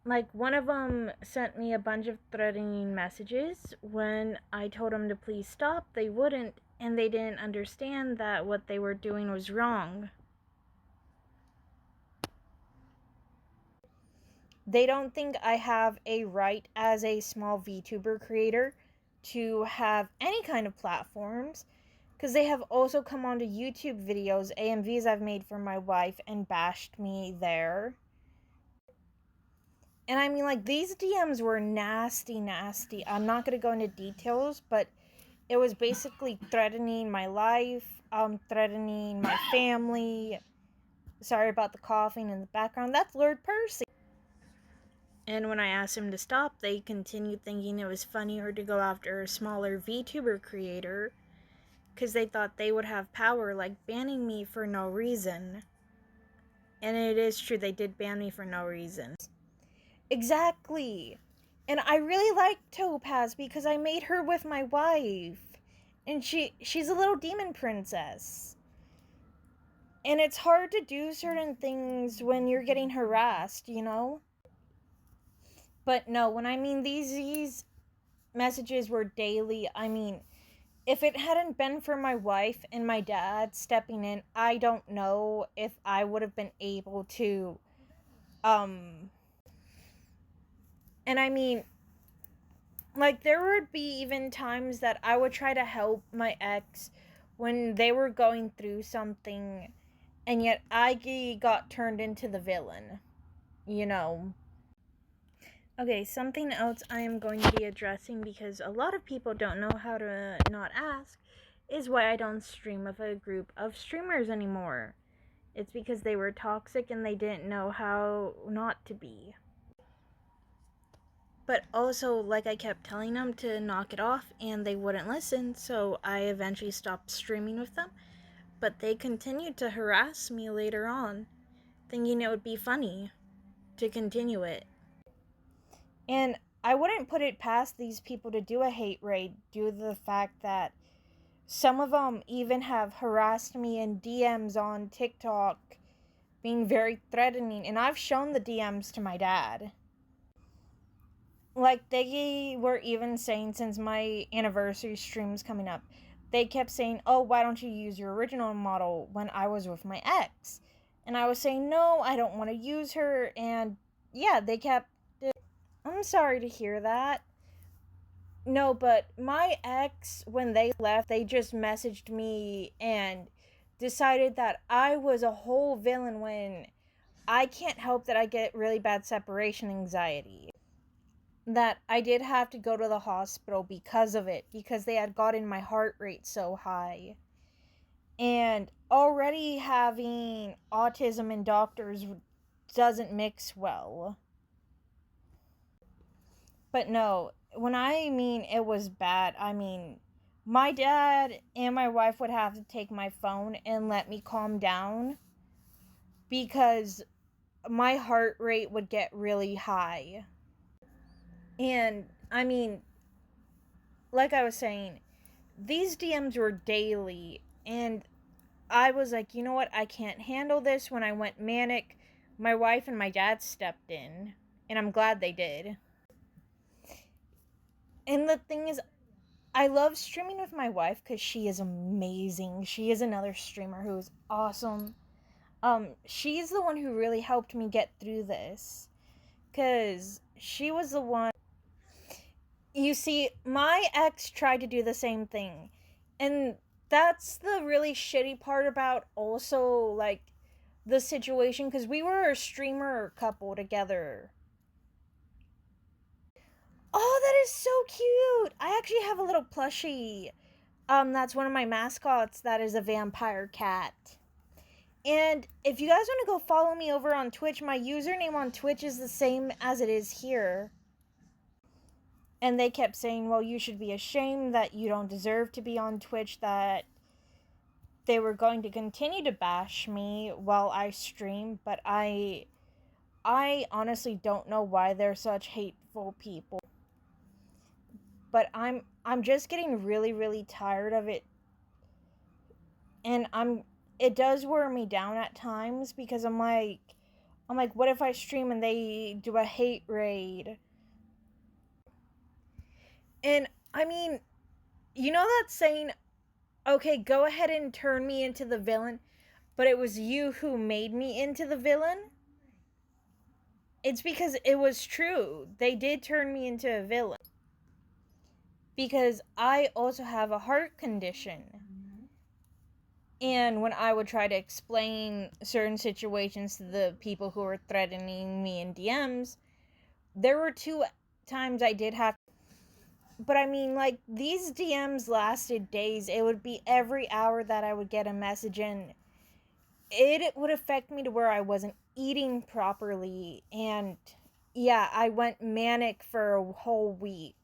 Like, one of them sent me a bunch of threatening messages. When I told them to please stop, they wouldn't, and they didn't understand that what they were doing was wrong. They don't think I have a right as a small VTuber creator to have any kind of platforms, because they have also come onto YouTube videos, AMVs I've made for my wife, and bashed me there. And I mean, like, these DMs were nasty, nasty. I'm not going to go into details, but it was basically threatening my life, threatening my family. Sorry about the coughing in the background. That's Lord Percy. And when I asked him to stop, they continued thinking it was funnier to go after a smaller VTuber creator because they thought they would have power, like banning me for no reason. And it is true, they did ban me for no reason. Exactly. And I really like Topaz because I made her with my wife. And she's a little demon princess. And it's hard to do certain things when you're getting harassed, you know? But no, when I mean these messages were daily, I mean, if it hadn't been for my wife and my dad stepping in, I don't know if I would have been able to um and I mean, like, there would be even times that I would try to help my ex when they were going through something, and yet I got turned into the villain, you know. Okay, something else I am going to be addressing, because a lot of people don't know how to not ask, is why I don't stream with a group of streamers anymore. It's because they were toxic and they didn't know how not to be. But also, like, I kept telling them to knock it off and they wouldn't listen, so I eventually stopped streaming with them. But they continued to harass me later on, thinking it would be funny to continue it. And I wouldn't put it past these people to do a hate raid due to the fact that some of them even have harassed me in DMs on TikTok, being very threatening, and I've shown the DMs to my dad. Like, they were even saying, since my anniversary stream's coming up, they kept saying, oh, why don't you use your original model when I was with my ex? And I was saying, no, I don't want to use her, and yeah, they kept... I'm sorry to hear that. No, but my ex, when they left, they just messaged me and decided that I was a whole villain when I can't help that I get really bad separation anxiety. That I did have to go to the hospital because of it, because they had gotten my heart rate so high. And already having autism and doctors doesn't mix well. But no, when I mean it was bad, I mean, my dad and my wife would have to take my phone and let me calm down because my heart rate would get really high. And I mean, like I was saying, these DMs were daily, and I was like, you know what, I can't handle this. When I went manic, my wife and my dad stepped in, and I'm glad they did. And the thing is, I love streaming with my wife because she is amazing. She is another streamer who is awesome. She's the one who really helped me get through this, because she was the one. You see, my ex tried to do the same thing. And that's the really shitty part about also, like, the situation, because we were a streamer couple together. Oh, that is so cute! I actually have a little plushie. That's one of my mascots that is a vampire cat. And if you guys want to go follow me over on Twitch, my username on Twitch is the same as it is here. And they kept saying, well, you should be ashamed that you don't deserve to be on Twitch, that they were going to continue to bash me while I stream, but I honestly don't know why they're such hateful people. But I'm just getting really, really tired of it. And it does wear me down at times, because I'm like, I'm like, what if I stream and they do a hate raid? And I mean, you know that saying, okay, go ahead and turn me into the villain, but it was you who made me into the villain? It's because it was true. They did turn me into a villain. Because I also have a heart condition. And when I would try to explain certain situations to the people who were threatening me in DMs, there were 2 times I did have. But I mean, like, these DMs lasted days. It would be every hour that I would get a message, and it would affect me to where I wasn't eating properly. And yeah, I went manic for a whole week.